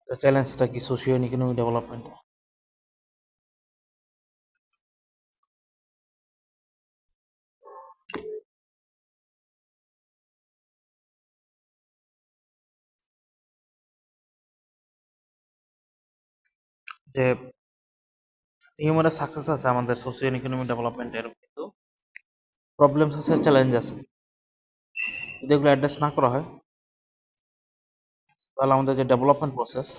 চ্যালেঞ্জটা কি socio economic development? যে হিউম্যানের সাকসেস আছে আমাদের সোশিও ইকোনমিক ডেভেলপমেন্টের, কিন্তু প্রবলেমস আছে, চ্যালেঞ্জ আছে। যদি এগুলো অ্যাড্রেস না করা হয় তাহলে আমাদের যে ডেভেলপমেন্ট প্রসেস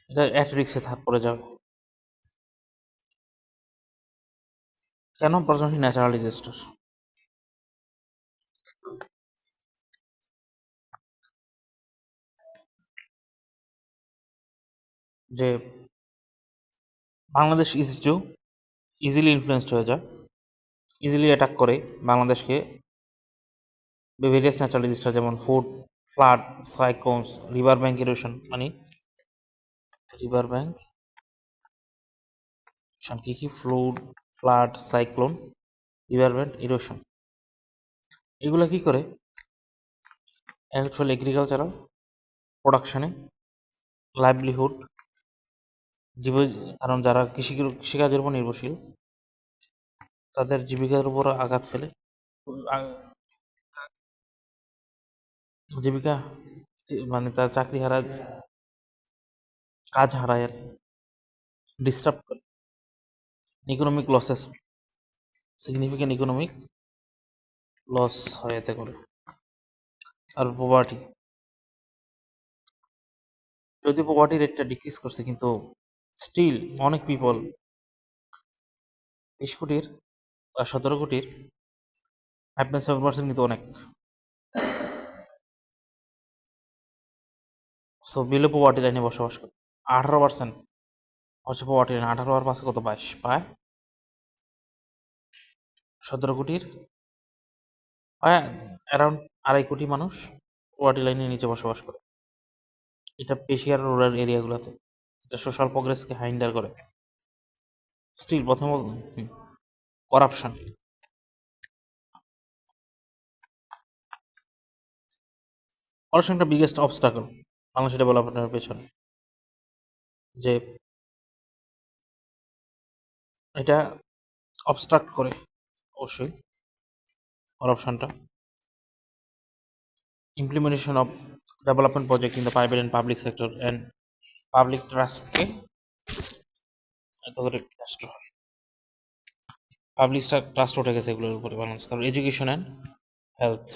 এটা অ্যাট রিস্কে পড়ে যাবে। কেন? প্রশ্নটি ন্যাচারাল ডিজাস্টার। যে বাংলাদেশ ইজিলি ইনফ্লুয়েসড হয়ে যায়, ইজিলি অ্যাটাক করে বাংলাদেশকে ভেরিয়াস ন্যাচারাল ডিজাস্টার, যেমন flood, cyclones, river bank erosion. River bank কি flood, cyclone, river bank erosion, এগুলো কি করে? অ্যাকচুয়ালি এগ্রিকালচারাল প্রোডাকশনে, লাইভলিহুড, কারণ যারা কৃষিকাজের উপর নির্ভরশীল তাদের জীবিকার উপর আঘাত ফেলে, জীবিকা মানে তার চাকরি হারায়, কাজ হারায়, ডিস্টার্ব করে, economic losses, significant economic loss হয় এতে করে। আর পভার্টি, যদি পভার্টি রেটটা ডিক্রিজ করছে, কিন্তু স্টিল অনেক পিপল, 20 কোটির বা 17 কোটির 5.7% কিন্তু অনেক। সো বিলো পভার্টি লাইনে বসবাস করে 18% হচ্ছে পভার্টি লাইন। 18 আর 5 কত? 22, প্রায় 17 কোটির প্রায় অ্যারাউন্ড 2.5 কোটি মানুষ পভার্টি লাইনের নিচে বসবাস করে। এটা বেশি আর রুরাল এরিয়াগুলোতে, এটা সোশ্যাল প্রোগ্রেসকে হাইন্ডার করে। স্টিল প্রথম করাপশন, একটা বিগেস্ট অবস্টাকল বাংলাদেশের ডেভেলপমেন্টের পেছনে। যে এটা অবস্ট্রাক্ট করে অবশ্যই করাপশনটা। Implementation of development project in the private and public sector and public ট্রাস্টকে এত করে নষ্ট হয়, পাবলিক ট্রাস্ট উঠে গেছে এগুলোর উপরে বাংলাদেশ। তারপর এডুকেশন অ্যান্ড হেলথ,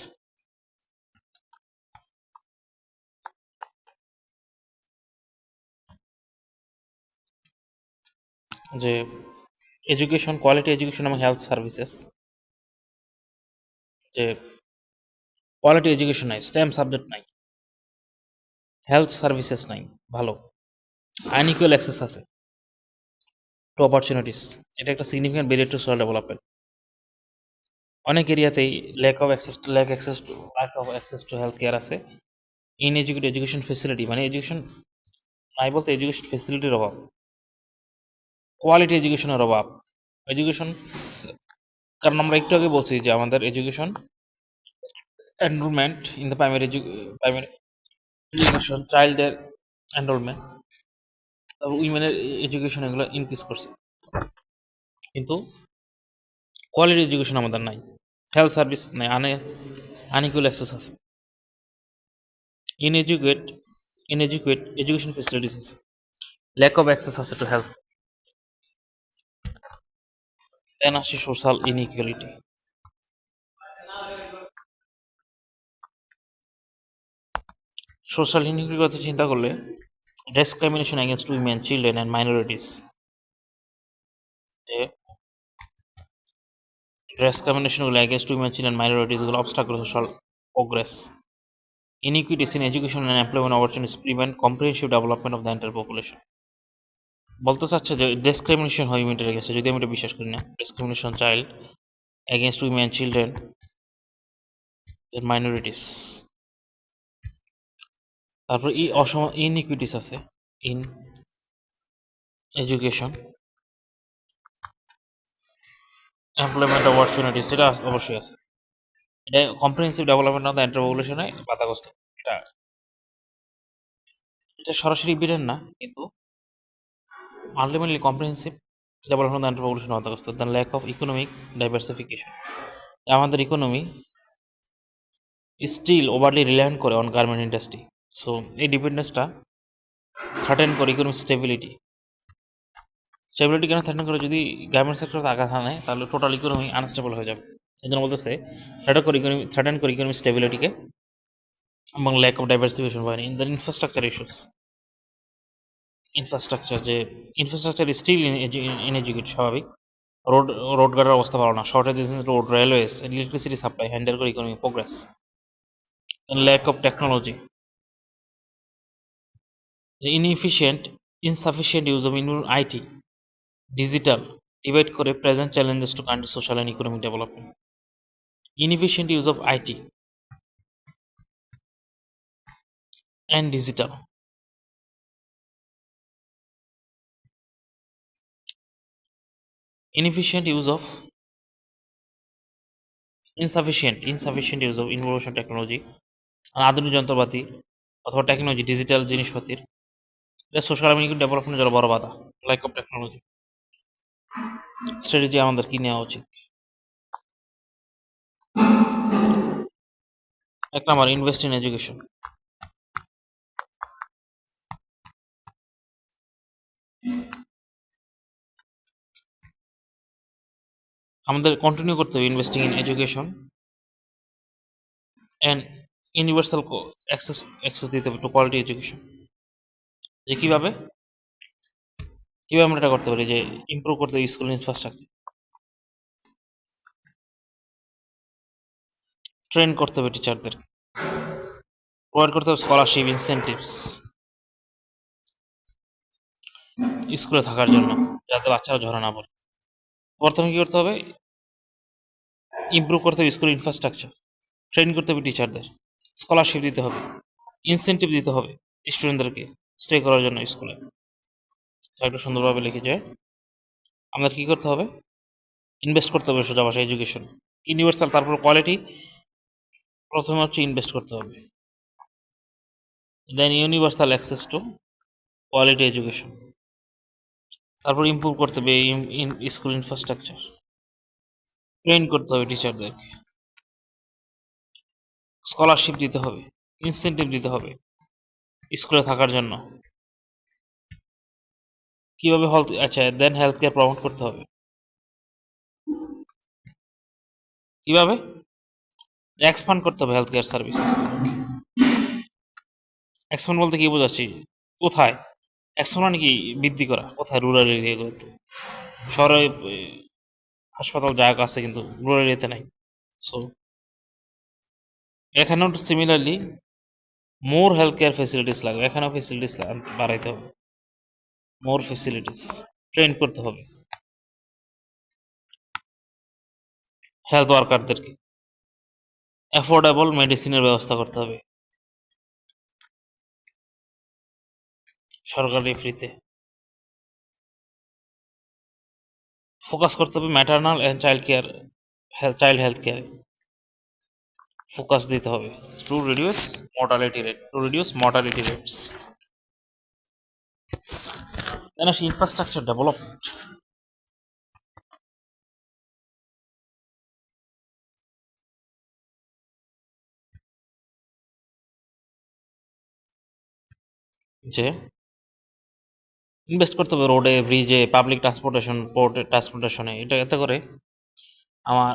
যে এডুকেশন, কোয়ালিটি এডুকেশন এবং হেলথ সার্ভিসেস, যে কোয়ালিটি এডুকেশন নাই, স্টেম সাবজেক্ট নাই, হেলথ সার্ভিসেস নাই ভালো, আনইকুয়াল অ্যাক্সেস আছে টু অপরচুনিটিস, এটা একটা significant barrier to social development. অনেক এরিয়াতেই lack of access to health care আছে। এডুকেশন ফেসিলিটি, মানে এডুকেশন নাই বলতে এডুকেশন ফেসিলিটির অভাব, কোয়ালিটি এডুকেশনের অভাব। এডুকেশন, কারণ আমরা একটু আগে বলছি যে আমাদের education enrolment in the primary education, চাইল্ডের এনরোলমেন্ট, তারপর উইমেনের এডুকেশন, এগুলো ইনক্রিজ করছে, কিন্তু কোয়ালিটি এডুকেশন আমাদের নাই, হেলথ সার্ভিস নাই, আনইকুয়াল অ্যাক্সেস আছে, ইনএডুকেট এডুকেশন ফেসিলিটিস আছে, ল্যাক অফ অ্যাক্সেস আছে টু হেলথ, দেন আসে সোশ্যাল ইনইকুয়ালিটি। সোশ্যাল ইনইকুয়ালিটির কথা চিন্তা করলে discrimination against women, children and minorities, যে ডিসক্রিমিনেশনগুলো এগেনস্ট উইমেন, চিলড্রেন, মাইনরিটিস, এগুলো obstacle social progress. Inequities in education and employment opportunities prevent comprehensive development of the entire population. বলতে চাচ্ছে যে discrimination হয় উইমেনের কাছে, যদি আমি এটা বিশ্বাস করি না। Discrimination child against women, children, minorities. তারপর ইনইকুইটিস আছে ইন এডুকেশন, এমপ্লয়মেন্ট অপরচুনিটিস, এটা অবশ্যই আছে। এটা comprehensive development of the entire পপুলেশনে বাধাগ্রস্ত, এটা এটা সরাসরি ইম্পিডেন্ট না, কিন্তু ultimately comprehensive development and population বাধাগ্রস্ত। The lack of economic diversification, আমাদের ইকোনমি স্টিল ওভারলি রিলায়েন্ট করে অন গার্মেন্ট ইন্ডাস্ট্রি। সো এই ডিপেন্ডেন্সটা থার্টেন করে ইকোনমিক স্টেবিলিটি। স্টেবিলিটি কেন থার্টেন করে? যদি গার্মেন্ট সেক্টরে আঘাত হানে তাহলে টোটাল ইকোনমি আনস্টেবল হয়ে যাবে। এই জন্য বলতেছে থার্টেন করে ইকোনমিক স্টেবিলিটিকে এবং ল্যাক অফ ডাইভার্সিফিকেশন বাড়ে। In the infrastructure issues, infrastructure still inadequate, স্বাভাবিক। রোড রোডঘাটের অবস্থা ভালো না, shortage road, railways, electricity supply handle করে economic progress. Lack of technology, inefficient insufficient use of IT digital divide করে present challenges to country social and economic development. Inefficient use of IT and digital, inefficient use of insufficient use of information technology, আধুনিক যন্ত্রপাতি অথবা technology digital জিনিসপাতির, এটা social and ডেভেলপমেন্টের জন্য বড় বাধা। Lack of technology strategy আমাদের কি নেওয়া উচিত? 1 নাম্বার, ইনভেস্ট ইন এডুকেশন। আমাদের কন্টিনিউ করতে হবে investing in education and universal access দিতে হবে টু কোয়ালিটি এডুকেশন। যে কিভাবে আমরা এটা করতে পারি, যে ইমপ্রুভ করতে হবে স্কুল ইনফ্রাস্ট্রাকচার, ট্রেন করতে হবে টিচারদের, প্রোভাইড করতে হবে স্কলারশিপ, ইনসেন্টিভস স্কুলে থাকার জন্য, যাতে বাচ্চারা ঝরে না পড়ে। প্রথমে কি করতে হবে? ইমপ্রুভ করতে হবে স্কুল ইনফ্রাস্ট্রাকচার, ট্রেন করতে হবে টিচারদের, স্কলারশিপ দিতে হবে, ইনসেন্টিভ দিতে হবে স্টুডেন্টদেরকে স্টে করার জন্য স্কুলে। একটু সুন্দরভাবে লিখে যায় আমাদের কি করতে হবে? ইনভেস্ট করতে হবে সোজা ভাষা এডুকেশন, ইউনিভার্সাল, তারপর কোয়ালিটি। প্রথমে হচ্ছে ইনভেস্ট করতে হবে, then universal access to quality education, তারপর ইমপ্রুভ করতে হবে স্কুল ইনফ্রাস্ট্রাকচার, ট্রেন করতে হবে টিচারদেরকে, স্কলারশিপ দিতে হবে, ইনসেন্টিভ দিতে হবে স্কুলে থাকার জন্য। কিভাবে দেন হেলথ কেয়ার প্রমোট করতে হবে। কিভাবে? এক্সপান্ড করতে হবে হেলথ কেয়ার সার্ভিসেস। এক্সপান্ড বলতে কি বোঝাচ্ছি? কোথায় এক্সপান্ড মানে কি? বৃদ্ধি করা। কোথায়? রুরাল এরিয়াগুলোতে। শহরে হাসপাতাল জায়গা আছে, কিন্তু রুরাল এরিয়াতে নাই। সো এখানেও সিমিলারলি মোর হেলথ কেয়ার ফেসিলিটিস লাগবে, এখানেও ফেসিলিটিস বাড়াইতে হবে, মোর ফেসিলিটিস, ট্রেন করতে হবে হেলথ ওয়ার্কারদেরকে, অ্যাফোর্ডেবল মেডিসিনের ব্যবস্থা করতে হবে সরকারি ফ্রিতে, ফোকাস করতে হবে ম্যাটারনাল অ্যান্ড চাইল্ড হেলথ কেয়ারে ফোকাস দিতে হবে টু রিডিউস মর্টালিটি রেটস। দেন আসি ইনফ্রাস্ট্রাকচার ডেভেলপমেন্ট। যে ইনভেস্ট করতে হবে রোডে, ব্রিজে, পাবলিক ট্রান্সপোর্টেশন, পোর্টে ট্রান্সপোর্টেশনে। এটা এতে করে আমার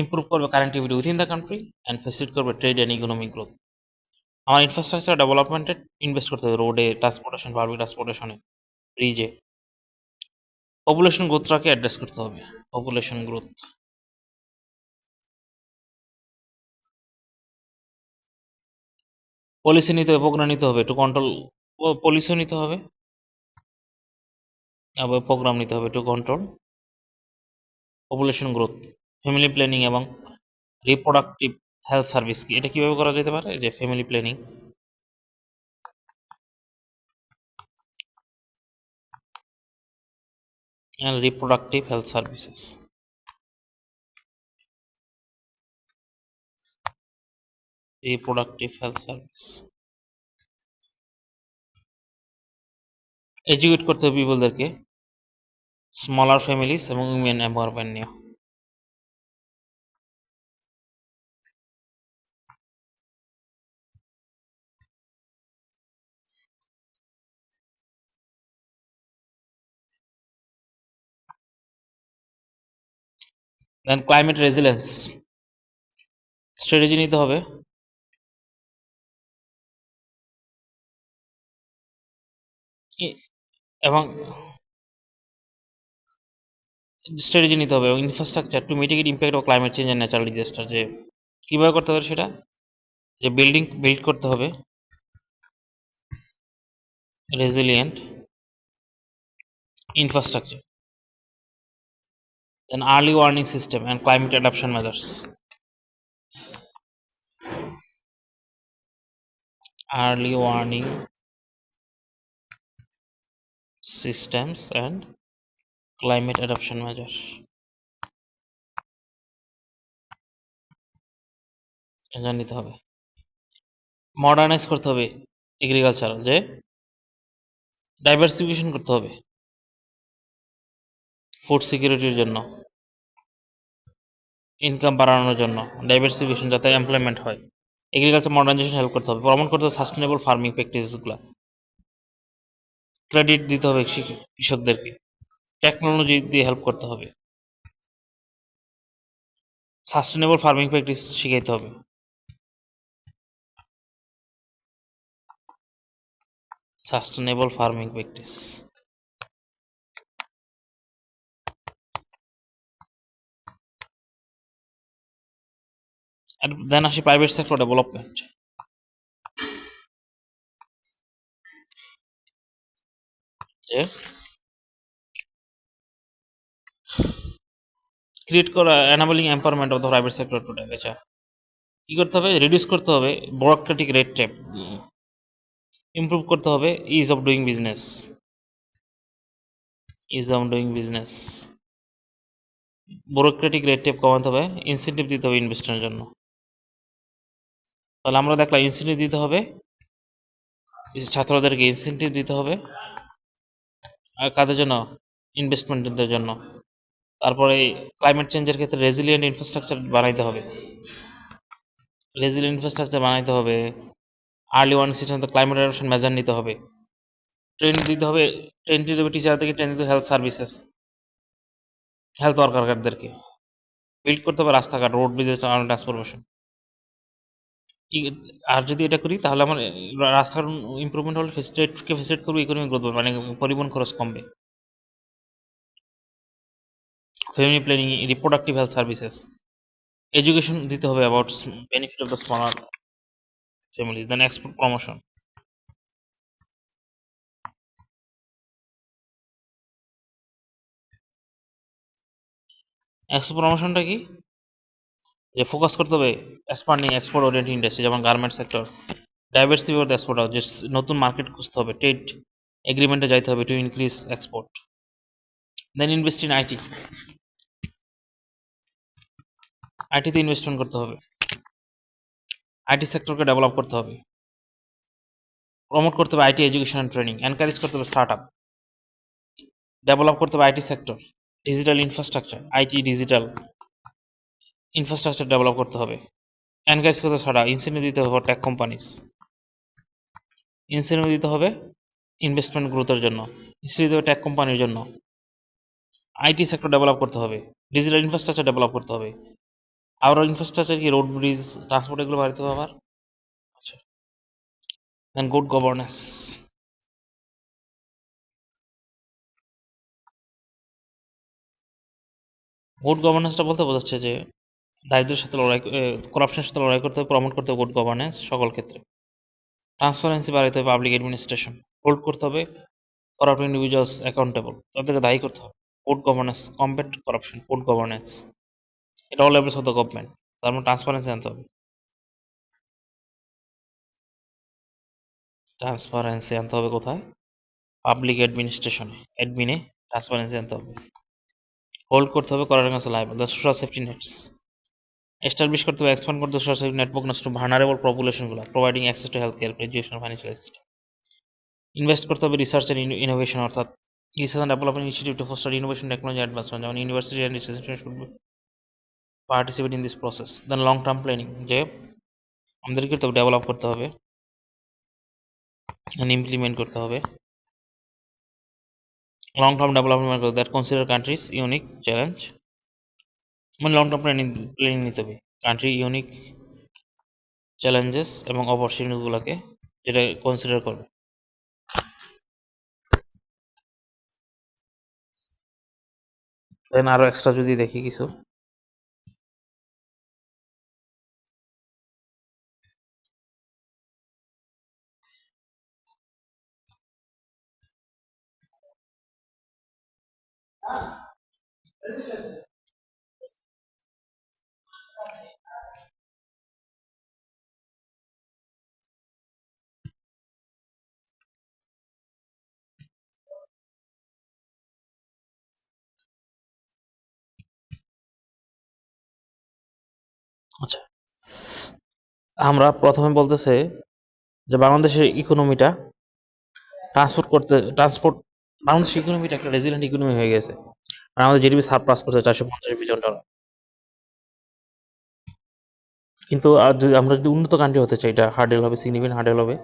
ইমপ্রুভ করবে connectivity within the country and facilitate করবে ট্রেড অ্যান্ড ইকোনমিক গ্রোথ। আমার ইনফ্রাস্ট্রাকচার ডেভেলপমেন্টে ইনভেস্ট করতে হবে রোডে, ট্রান্সপোর্টেশন, পাবলিক ট্রান্সপোর্টেশনে, ব্রিজে। পপুলেশন গ্রোথটাকে অ্যাড্রেস করতে হবে, পপুলেশন গ্রোথ। পলিসি নিতে হবে, প্রোগ্রাম নিতে হবে টু কন্ট্রোল, পলিসিও নিতে হবে আবার প্রোগ্রাম নিতে হবে to control population growth. Family planning এবং রিপ্রোডাক্টিভ হেলথ সার্ভিস কি, এটা কিভাবে করা যেতে পারে? যে family planning and reproductive health services, reproductive health service. Educate করতে হবে পিপলদেরকে, স্মলার ফ্যামিলিস এবং উইমেন এম্পাওয়ারমেন্ট নিয়ে। দেন ক্লাইমেট রেজিলেন্স স্ট্র্যাটেজি নিতে হবে, এবং স্ট্র্যাটেজি নিতে হবে এবং infrastructure two mitigate impact of climate change and natural disaster. যে কীভাবে করতে হবে সেটা, যে বিল্ড করতে হবে resilient infrastructure, then early warning system and climate adaptation measures. Early warning systems and climate adaptation measures এটা নিতে হবে। মডার্নাইজ করতে হবে এগ্রিকালচার, যে ডাইভার্সিফিকেশন করতে হবে ফুড সিকিউরিটির জন্য, ইনকাম বাড়ানোর জন্য, ডাইভার্সিফিকেশন যাতে এমপ্লয়মেন্ট হয়। এগ্রিকালচার মডার্নাইজেশন হেল্প করতে হবে, প্রমোট করতে হবে সাস্টেনেবল ফার্মিং প্র্যাকটিসগুলো, ক্রেডিট দিতে হবে কৃষকদেরকে, টেকনোলজি দিয়ে হেল্প করতে হবে, সাস্টেনেবল ফার্মিং প্র্যাকটিস শিখাইতে হবে। Sustainable farming practice. আর দেন আসি প্রাইভেট সেক্টর ডেভেলপমেন্ট। যে ক্রিয়েট করা enabling empowerment of the private sector to develop. কি করতে হবে, রিডিউস করতে হবে ব্যুরোক্রেটিক রেড টেপ, ইমপ্রুভ করতে হবে ease of doing business, bureaucratic red tape কমাতে হবে, ইনসেন্টিভ দিতে হবে ইনভেস্টরের জন্য। তাহলে আমরা দেখলাম ইনসেন্টিভ দিতে হবে, ছাত্রদেরকে ইনসেন্টিভ দিতে হবে, আর কাদের জন্য, ইনভেস্টমেন্টদের জন্য। তারপরে ক্লাইমেট চেঞ্জের ক্ষেত্রে রেজিলিয়েন্ট ইনফ্রাস্ট্রাকচার বানাইতে হবে, early warning system, climate adoption measure নিতে হবে, ট্রেনিং দিতে হবে, টিচার থেকে ট্রেনিং দিতে হেলথ সার্ভিসেস, হেলথ ওয়ার্কারদেরকে বিল্ড করতে হবে রাস্তাঘাট, রোড ব্রিজেস, ট্রান্সপোর্টেশন। আর যদি এটা করি তাহলে আমার রাস্তাঘাট ইমপ্রুভমেন্ট হলে ফেসিলিটেট করবে, ইকোনমিক গ্রোথ, মানে পরিবহন খরচ কমবে। Family planning, reproductive health services, education দিতে হবে about benefit of the smaller families, then export promotion. Export প্রমোশনটা কি, যে ফোকাস করতে হবে এক্সপান্ডিং এক্সপোর্ট ওরিয়েন্টেড ইন্ডাস্ট্রি, যেমন garment sector, diversify the export, যে নতুন মার্কেট খুঁজতে হবে, ট্রেড এগ্রিমেন্টে যাইতে হবে to increase export. Then invest in আইটিতে ইনভেস্টমেন্ট করতে হবে, আইটি সেক্টরকে ডেভেলপ করতে হবে, প্রমোট করতে হবে IT education and training, encourage করতে হবে স্টার্ট আপ, ডেভেলপ করতে হবে IT sector, digital infrastructure, digital infrastructure develop করতে হবে, এনকারেজ করতে হবে স্টার্ট আপ, ইনসেন্টিভ দিতে হবে টেক কোম্পানিজ, ইনসেন্টিভ দিতে হবে ইনভেস্টমেন্ট গ্রোথের জন্য, ইনসেন্টিভ দিতে হবে টেক কোম্পানির জন্য, আইটি সেক্টর ডেভেলপ করতে হবে, ডিজিটাল ইনফ্রাস্ট্রাকচার ডেভেলপ করতে হবে। আর ইনফ্রাস্ট্রাকচার কি, রোড ব্রিজ, ট্রান্সপোর্ট, এগুলো বাড়িতে হবে আবার। আচ্ছা, দেন গুড গভর্নেন্স। গুড গভর্নেন্সটা বলতে বোঝাচ্ছে যে দারিদ্রের সাথে লড়াই, করাপশনের সাথে লড়াই করতে হবে, প্রমোট করতে হবে গুড গভর্নেন্স সকল ক্ষেত্রে, ট্রান্সপারেন্সি বাড়াইতে হবে, পাবলিক অ্যাডমিনিস্ট্রেশন হোল্ড করতে হবে, করাপ্ট ইন্ডিভিজুয়ালস অ্যাকাউন্টেবল, তাদেরকে দায়ী করতে হবে, good governance combat corruption, good governance, এটা all levels of the government. তার মানে ট্রান্সপারেন্সি আনতে হবে, কোথায়, পাবলিক অ্যাডমিনিস্ট্রেশনে, অ্যাডমিনে ট্রান্সপারেন্সি আনতে হবে, হোল্ড করতে হবে করার কাছে live the social safety nets, establish করতে হবে, এক্সপ্যান্ড করতে হবে social safety network to vulnerable পপুলেশনগুলো, providing access to health care, education, financial assistance, invest করতে হবে রিসার্চ অ্যান্ড ইনোভেশন, অর্থাৎ research and development institute to foster innovation technology advancement, যেমন university and research institute should participate in this process. Then long term planning, যে আমাদেরকে তো develop করতে হবে, implement করতে হবে long term development, that consider countries unique challenge, মানে long term planning নিতে হবে কান্ট্রি ইউনিক চ্যালেঞ্জেস এবং অপরচুনিটিগুলোকে, যেটা কনসিডার করবে। দেন আরো এক্সট্রা যদি দেখি কিছু, আচ্ছা আমরা প্রথমে বলতেছে যে বাংলাদেশের ইকোনমিটা বাংলাদেশের ইকোনমিটা একটা রেজিলিয়েন্ট ইকোনমি হয়ে গেছে, আর আমাদের জিডিপি সারপ্লাস করছে $450 বিলিয়ন। কিন্তু আর যদি আমরা যদি উন্নত কান্ট্রি হতে চাই, এটা হার্ডেল হবে, সিগনিফিকেন্ট হার্ডেল হবে,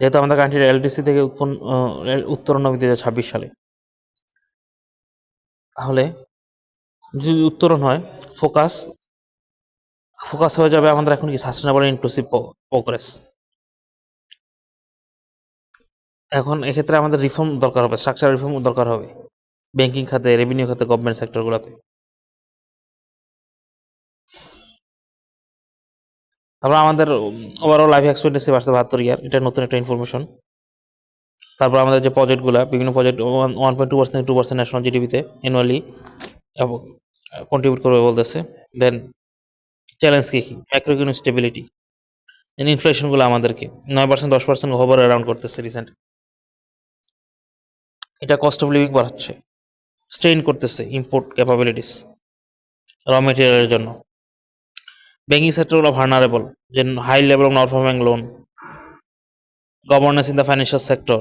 যেহেতু আমাদের কান্ট্রির এলটিসি থেকে উত্তরণ হবে 2026 সালে। তাহলে যদি উত্তরণ হয়, ফোকাস হয়ে যাবে আমাদের এখন কি সাস্টেনেবল ইনক্লুসিভ প্রোগ্রেস। এখন এক্ষেত্রে আমাদের রিফর্ম দরকার হবে, স্ট্রাকচার রিফর্ম দরকার হবে ব্যাংকিং খাতে, রেভিনিউ খাতে, গভর্নমেন্ট সেক্টরগুলোতে। তারপর আমাদের ওভারঅল লাইফ এক্সপেক্টেন্সি বাড়ছে 72 ইয়ার, এটা নতুন একটা ইনফরমেশন। তারপর আমাদের যে প্রজেক্টগুলো, বিভিন্ন প্রজেক্ট 1.2% 2% ন্যাশনাল জিডিপিতে অ্যানুয়ালি কন্ট্রিবিউট করবে বলতেছে। দেন চ্যালেঞ্জ কি কি, ম্যাক্রোইকোনমিক স্টেবিলিটি, দেন ইনফ্লেশনগুলো আমাদেরকে 9% 10% হোভার অ্যারাউন্ড করতেছে রিসেন্ট, এটা কস্ট অফ লিভিং বাড়াচ্ছে, স্ট্রেইন করতেছে ইম্পোর্ট ক্যাপাবিলিটিস র মেটেরিয়ালের জন্য। ব্যাঙ্কিং সেক্টরগুলো ভার্নারেবল, যে high level of non performing loan, governance in the financial sector,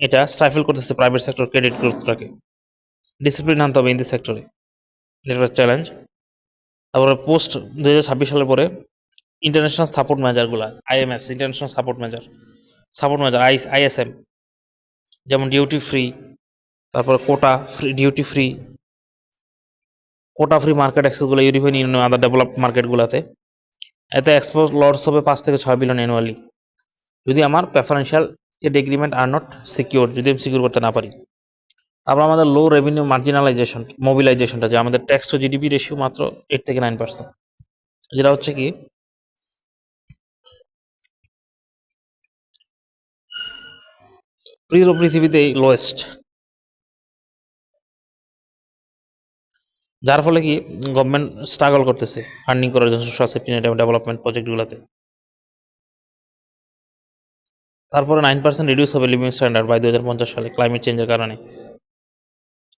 এটা স্টাইফেল করতেছে প্রাইভেট সেক্টর ক্রেডিট গ্রোথটাকে। ডিসিপ্লিন আনতে হবে ইন দি সেক্টরে, এটা চ্যালেঞ্জ। তারপরে পোস্ট 2026 সালের পরে ইন্টারন্যাশনাল সাপোর্ট মেজারগুলো, IMS international support measure ISM, যেমন ডিউটি ফ্রি, তারপর কোটা ফ্রি মার্কেট অ্যাক্সেসগুলো ইউরোপিয়ান ইউনিয়ন আদার ডেভেলপড মার্কেটগুলোতে, এতে এক্সপোর্ট লস হবে 5 থেকে 6 বিলিয়ন অ্যানুয়ালি, যদি আমার preferential trade agreement are not secure, যদি আমি সিকিউর করতে না পারি। আবার আমাদের লো রেভিনিউ মোবিলাইজেশনটা, যে আমাদের ট্যাক্স টু জিডিপি রেশিও মাত্র 8 থেকে 9%, যেটা হচ্ছে কি পৃথিবীতে লোয়েস্ট, যার ফলে কি গভর্নমেন্ট স্ট্রাগল করতেছে ফান্ডিং করার জন্য সোশ্যাল সেফটি নেট এবং ডেভেলপমেন্ট প্রজেক্টগুলোতে। তারপরে 9% রিডিউস হবে লিভিং স্ট্যান্ডার্ড বাই 2050 সালে ক্লাইমেট চেঞ্জের কারণে।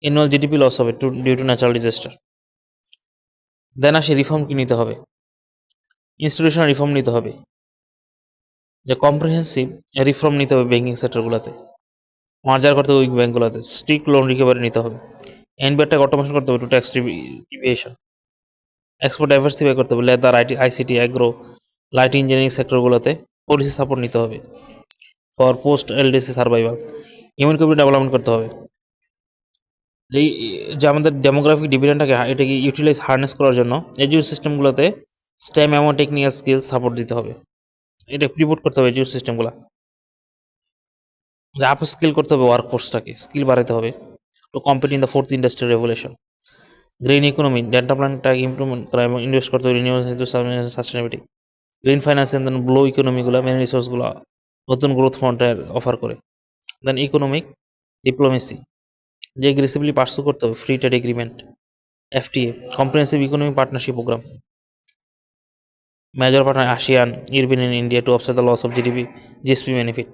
অ্যানুয়াল জিডিপি লস হবে ডিউ টু ন্যাচারাল ডিজাস্টার। দেন আসে রিফর্ম কি নিতে হবে, ইনস্টিটিউশনাল রিফর্ম নিতে হবে, যে কম্প্রিহেন্সিভ রিফর্ম নিতে হবে ব্যাংকিং সেক্টরগুলোতে, মার্জার করতে হবে উইক ব্যাংকগুলোতে, স্ট্রিক্ট লোন রিকভারি নিতে হবে, এনবিআরটাকে অটোমেশন করতে হবে to tax deviation, export diversify করতে হবে, leather, ICT, agro, light engineering সেক্টরগুলোতে পলিসি সাপোর্ট নিতে হবে for post LDC survival, human capital development করতে হবে, যেই যে আমাদের ডেমোগ্রাফিক ডিভিডেন্ডটাকে এটাকে ইউটিলাইজ হার্নেস করার জন্য এডুকেশন সিস্টেমগুলোতে স্টেম এবং টেকনিক্যাল স্কিল সাপোর্ট দিতে হবে, এটা প্রিপোর্ট করতে হবে এডুকেশন সিস্টেমগুলো, যে আপ স্কিল করতে হবে ওয়ার্কফোর্সটাকে, স্কিল বাড়াতে হবে to compete in the fourth industrial revolution. Green economy, data প্ল্যানটাকে ইমপ্রুভমেন্ট করা এবং ইনভেস্ট করতে হবে renewable sustainability. Green finance then blue ইকোনমিগুলো মেন রিসোর্সগুলো নতুন গ্রোথ ফ্রন্টের অফার করে। দেন ইকোনমিক ডিপ্লোমেসি, যে এগ্রেসিভলি পার্সু করতে হবে free trade agreement, FTA, comprehensive economic partnership program, major partner ASEAN, European Union, India to offset the loss of GSP benefit.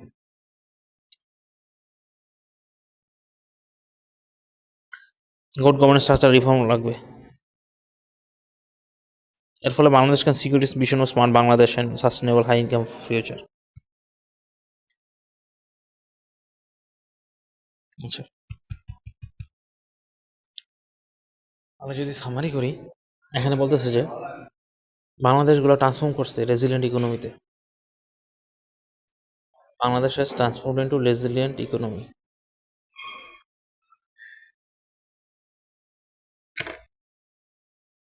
Good governance structure reform লাগবে, এর ফলে Bangladesh can securities vision ও smart Bangladesh and sustainable high income future. আচ্ছা, আমি যদি summary করি, এখানে বলতেছে যে বাংলাদেশগুলো ট্রান্সফর্ম করছে রেজিলিয়েন্ট ইকোনমিতে। Bangladesh has transformed into resilient economy.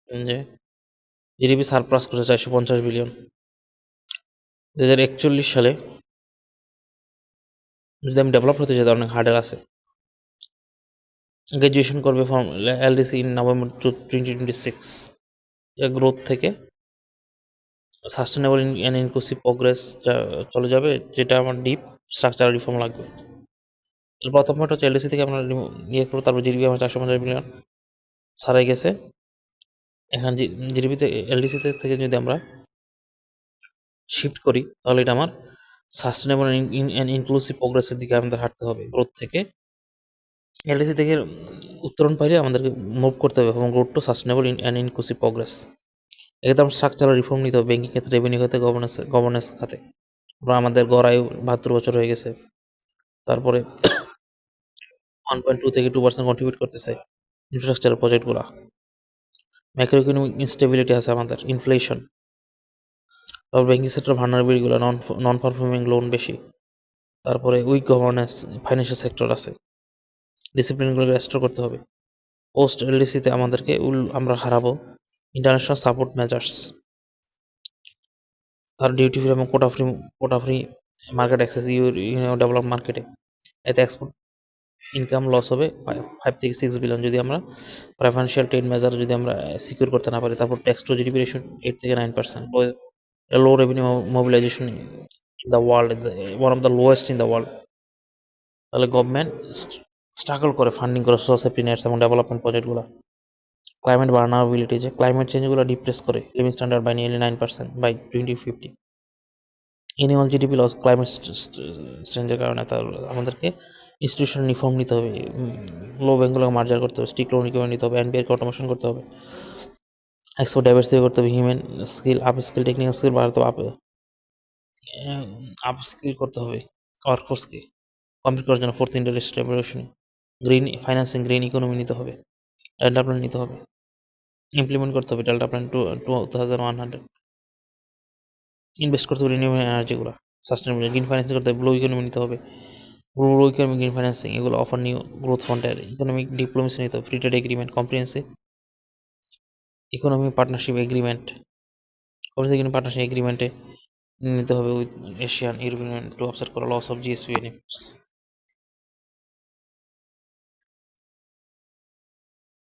যে জিডিপি সারপ্লাস করেছে 450 বিলিয়ন। 2041 সালে যদি আমি ডেভেলপ হতে চাই, তার অনেক হার্ডেল আছে। গ্রাজুয়েশন করবে from LDC in November 2026। Growth থেকে সাস্টেনেবল অ্যান্ড ইনক্লুসিভ প্রোগ্রেস চলে যাবে, যেটা আমার ডিপ স্ট্রাকচারাল রিফর্ম লাগবে। প্রথম পার্ট হচ্ছে এলডিসি থেকে আমরা ইয়ে করবো, তারপর জিডিপি আমার 450 বিলিয়ন ছাড়াই গেছে। এখন জিডিপিতে এলডিসি থেকে যদি আমরা শিফট করি, তাহলে এটা আমার সাস্টেনেবল অ্যান্ড ইনক্লুসিভ প্রোগ্রেসের দিকে আমাদের হাঁটতে হবে। গ্রোথ থেকে এলডিসি থেকে উত্তরণ পাইলে আমাদেরকে মুভ করতে হবে এবং growth to sustainable and inclusive progress. এক্ষেত্রে আমরা স্ট্রাকচারাল রিফর্ম নিতে হবে, ব্যাংকিং ক্ষেত্রে, রেভিনিউ খাতে, গভর্নেন্স খাতে। আমাদের গড় আয়ু 72 বছর হয়ে গেছে। তারপরে 1.2 থেকে 2% কন্ট্রিবিউট করতেছে ইনফ্রাস্ট্রাকচার প্রজেক্টগুলো। ম্যাক্রো ইকোনমিক ইনস্টেবিলিটি আছে আমাদের, ইনফ্লেশন। তারপর ব্যাংকিং সেক্টর ভালনারেবিলিটিগুলো, নন পারফর্মিং লোন বেশি। তারপরে উইক গভর্নেন্স, ফাইন্যান্সিয়াল সেক্টর আছে, ডিসিপ্লিনগুলোকে রেস্টোর করতে হবে। পোস্ট এলডিসিতে আমাদেরকে আমরা হারাবো ইন্টারন্যাশনাল সাপোর্ট মেজার্স, তার ডিউটি ফ্রি এবং quota free market access develop মার্কেটে। এতে এক্সপোর্ট ইনকাম লস হবে 5 থেকে 6 বিলিয়ন যদি আমরা প্রেফারেন্সিয়াল ট্রেড মেজার যদি আমরা সিকিউর করতে না পারি। তারপর ট্যাক্স টু জিডিপি রেশিও 8 থেকে 9%, low revenue mobilisation in the world, one of the lowest in the world. তাহলে গভর্নমেন্ট স্ট্রাগল করে ফান্ডিং করে সোশ্যাল সেফটি নেটস এবং ডেভেলপমেন্ট প্রজেক্টগুলো। ক্লাইমেট ভালনারেবিলিটি, যে ক্লাইমেট চেঞ্জগুলো ডিপ্রেস করে living standard by nearly 9% by 2050। Annual GDP loss climate চেঞ্জের কারণে। তার আমাদেরকে ইনস্টিটিউশন রিফর্ম নিতে হবে, লো ব্যাঙ্কগুলোকে মার্জার করতে হবে, স্ট্রিক্ট লোন রিকোয়ারমেন্ট নিতে হবে, এনবিআরকে অটোমেশন করতে হবে, এক্সপোর্ট ডাইভার্সিফাই করতে হবে, human skill up skill, technical skill বাড়াতে হবে, আপ স্কিল করতে হবে ওয়ার্কফোর্সকে কমপ্লিট করার জন্য। Fourth industrial revolution, green financing, green economy নিতে হবে, ডেল্টা প্ল্যান নিতে হবে, ইমপ্লিমেন্ট করতে হবে ডেল্টা প্ল্যান 2100। ইনভেস্ট করতে হবে রিনিউয়েবল এনার্জিগুলো, সাস্টেনেবল গ্রিন ফাইন্যান্সিং করতে হবে, ব্লু ইকোনমি নিতে হবে, ব্লু ইকোনমি, গ্রিন ফাইন্যান্সিং, এগুলো অফার নিউ গ্রোথ ফ্রন্টের ইকোনমিক ডিপ্লোমেসি নিতে হবে, free trade agreement, comprehensive economic partnership agreement, comprehensive partnership এগ্রিমেন্টে নিতে হবে with Asian European to offset করা লস অফ জিএসপি বেনিফিটস।